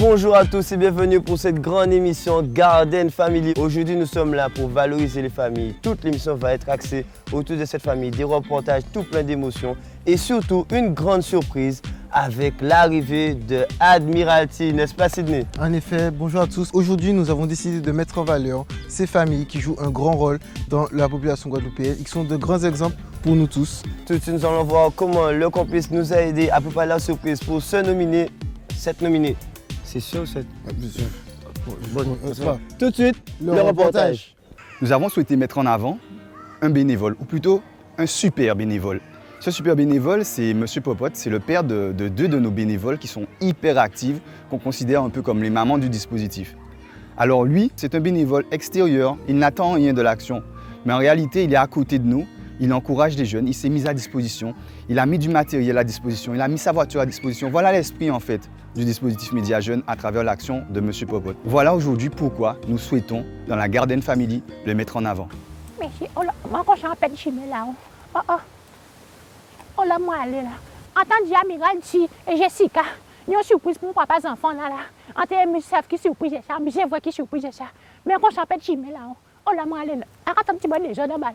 Bonjour à tous et bienvenue pour cette grande émission Garden Family. Aujourd'hui, nous sommes là pour valoriser les familles. Toute l'émission va être axée autour de cette famille, des reportages tout plein d'émotions et surtout une grande surprise avec l'arrivée de Admiralty, n'est-ce pas Sydney? En effet, bonjour à tous. Aujourd'hui, nous avons décidé de mettre en valeur ces familles qui jouent un grand rôle dans la population guadeloupéenne. Ils sont de grands exemples pour nous tous. Tout de suite, nous allons voir comment le complice nous a aidé à préparer la surprise pour se nominer, cette nominée. C'est sûr, cette... Bien sûr. Tout de suite, le reportage. Nous avons souhaité mettre en avant un bénévole, ou plutôt un super bénévole. Ce super bénévole, c'est M. Popote, c'est le père de deux de nos bénévoles qui sont hyper actifs, qu'on considère un peu comme les mamans du dispositif. Alors lui, c'est un bénévole extérieur, il n'attend rien de l'action, mais en réalité, il est à côté de nous, il encourage les jeunes, il s'est mis à disposition, il a mis du matériel à disposition, il a mis sa voiture à disposition. Voilà l'esprit en fait du dispositif Média Jeunes à travers l'action de M. Popote. Voilà aujourd'hui pourquoi nous souhaitons, dans la Garden Family, le mettre en avant. Mais oh là, moi quand j'appelle Chimé là, oh là, moi aller là. Entendez Admiralty et Jessica, il y a une surprise pour mon papa enfant là. Entendez, je sais qui surprise ça, mais je vois qui surprise ça. Mais quand j'appelle Chimé là, oh là, moi aller là. Arrête un petit peu les gens dans là.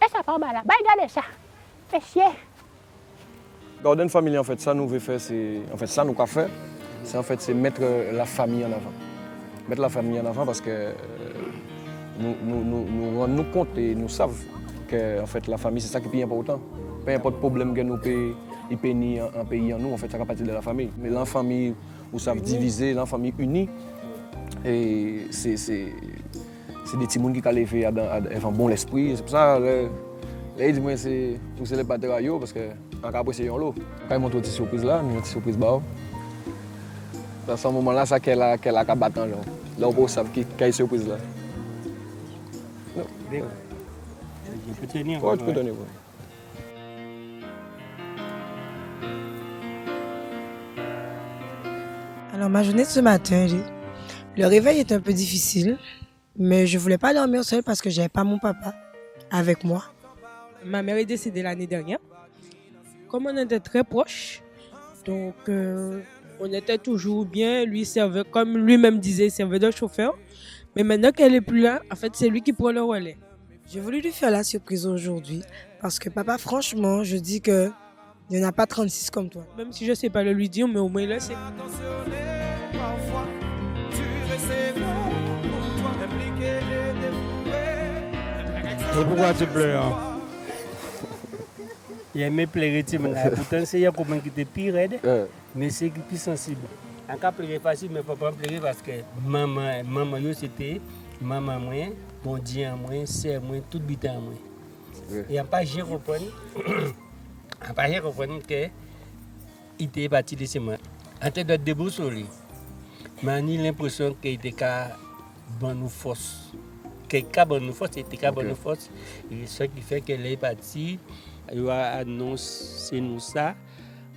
Et ça fait en bas là, bah regardez ça. Fais chier. Garden Family, en fait, ça nous veut faire, c'est... En fait, ça nous qu'a fait, c'est mettre la famille en avant. Mettre la famille en avant parce que nous rendons compte et nous savons que en fait, la famille, c'est ça qui est important. Peu importe le problème que nous pénit un pays en nous, en fait, ça fait partie de la famille. Mais la famille, où ça veut diviser, la famille unie, et c'est des petits gens qui ont levé un bon esprit. C'est pour ça que ils disent c'est les patères parce que en cas c'est un lot. Quand ils montrent une petite surprise là, une petite surprise bah. Dans ce moment-là, ça qu'elle a battant là. Là on peut savoir qu'il y a une surprise là. Non. Je peux tenir. Ouais, tu peux tenir. Alors ma journée de ce matin, le réveil est un peu difficile, mais je voulais pas dormir seule parce que j'avais pas mon papa avec moi. Ma mère est décédée l'année dernière. Comme on était très proches, donc on était toujours bien. Lui servait, comme lui-même disait, il servait de chauffeur. Mais maintenant qu'elle est plus là, en fait, c'est lui qui prend le relais. J'ai voulu lui faire la surprise aujourd'hui parce que papa, franchement, je dis que il n'y en a pas 36 comme toi. Même si je sais pas le lui dire, mais au moins il le sait. Pourquoi tu pleures? Il aimait pleurer, pourtant c'est un copain qui était pire raide, mais c'est plus sensible. En cas pleurer facile, mais il ne faut pas pleurer parce que maman c'était maman moi, bon Dieu moi, c'est moi, tout bite à moi. Et en pas j'ai compris, que il était parti de chez moi. En tête de debout sur lui, mais j'ai l'impression qu'il était qu'à bonne force. Quelqu'un bonne force, c'était bonne force. Et ce qui fait qu'elle est partie. Il a annoncé nous ça,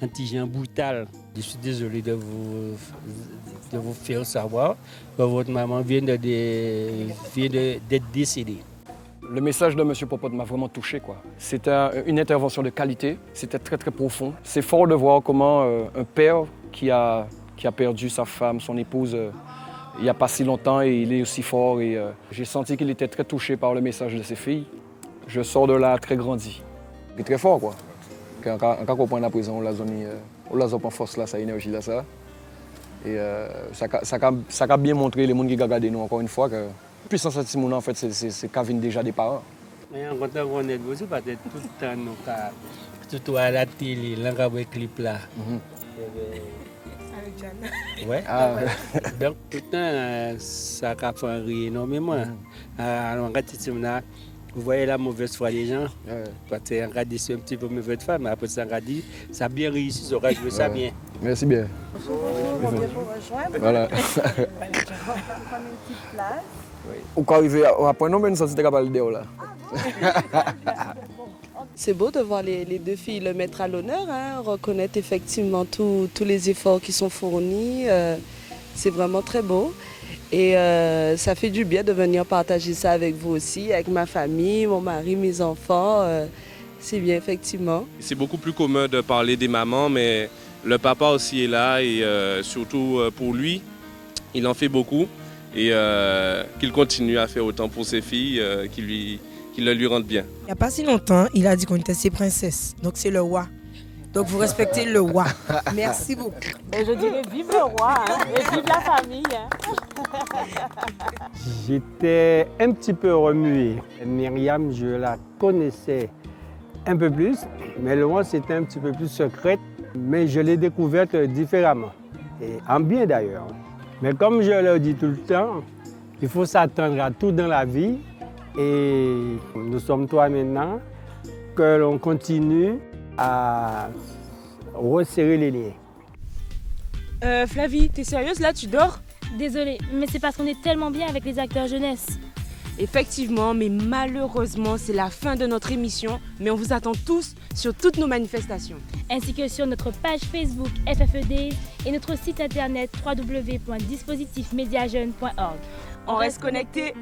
un petit genre brutal. Je suis désolé de vous faire savoir que votre maman vient d'être décédée. Le message de M. Popote m'a vraiment touché, quoi. C'était une intervention de qualité, c'était très très profond. C'est fort de voir comment un père qui a perdu sa femme, son épouse, il n'y a pas si longtemps et il est aussi fort. Et j'ai senti qu'il était très touché par le message de ses filles. Je sors de là très grandi. C'est très fort, quoi. Quand on prend la prison, on l'a en force là, ça énergie là, ça. Et ça a bien montré les gens qui regardent nous encore une fois que la puissance de ces gens, en fait, c'est qu'à venir déjà des parents. Mais en comptant qu'on est aussi, peut-être tout le temps, surtout à la télé, là, on voit clip là. Avec Jeanne. Ouais. Donc, tout le temps, ça a fait rire énormément. Alors, vous voyez la mauvaise foi des gens. Parce qu'on a dit c'est un petit peu mauvaise foi, mais après ça, on a dit ça a bien réussi, ça aura joué ça bien. Merci bien. Voilà. Ou quand arriver après nous, nous sommes capables de dire là. C'est beau de voir les deux filles le mettre à l'honneur, reconnaître effectivement tous les efforts qui sont fournis. C'est vraiment très beau. Et ça fait du bien de venir partager ça avec vous aussi, avec ma famille, mon mari, mes enfants. C'est bien, effectivement. C'est beaucoup plus commun de parler des mamans, mais Le papa aussi est là et surtout pour lui, il en fait beaucoup et qu'il continue à faire autant pour ses filles qui le lui rendent bien. Il n'y a pas si longtemps, il a dit qu'on était ses princesses. Donc c'est le roi. Donc vous respectez le roi. Merci beaucoup. Et je dirais vive le roi et vive la famille. J'étais un petit peu remué. Myriam, je la connaissais un peu plus, mais le roi c'était un petit peu plus secrète. Mais je l'ai découverte différemment, et en bien d'ailleurs. Mais comme je le dis tout le temps, il faut s'attendre à tout dans la vie. Et nous sommes toi maintenant, que l'on continue à resserrer les liens. Flavie, t'es sérieuse là, tu dors? Désolée, mais c'est parce qu'on est tellement bien avec les acteurs jeunesse. Effectivement, mais malheureusement, c'est la fin de notre émission. Mais on vous attend tous sur toutes nos manifestations. Ainsi que sur notre page Facebook FFE Days et notre site internet www.dispositifmediajeune.org. On reste connectés.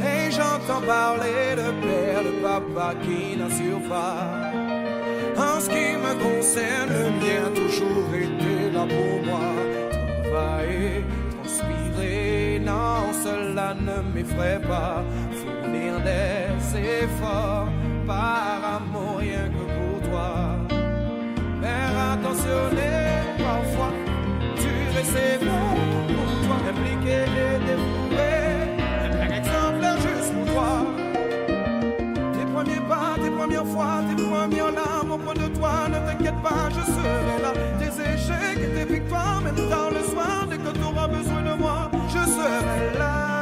Hey, j'entends parler de père, de papa qui n'assure pas. En ce qui me concerne, le mien a toujours été là pour moi. Travailler, transpirer, non, cela ne m'effraie pas. Fournir des efforts, par amour, rien que pour toi. Faire attentionné, parfois, tu restes bon pour toi. Impliqué et dévoué, un exemplaire juste pour toi. Tes premiers pas, tes premières fois, tes premières larmes au point de toi, ne t'inquiète pas, je serai là. Tes échecs et tes victoires, même dans le soir, dès que tu auras besoin de moi, je serai là.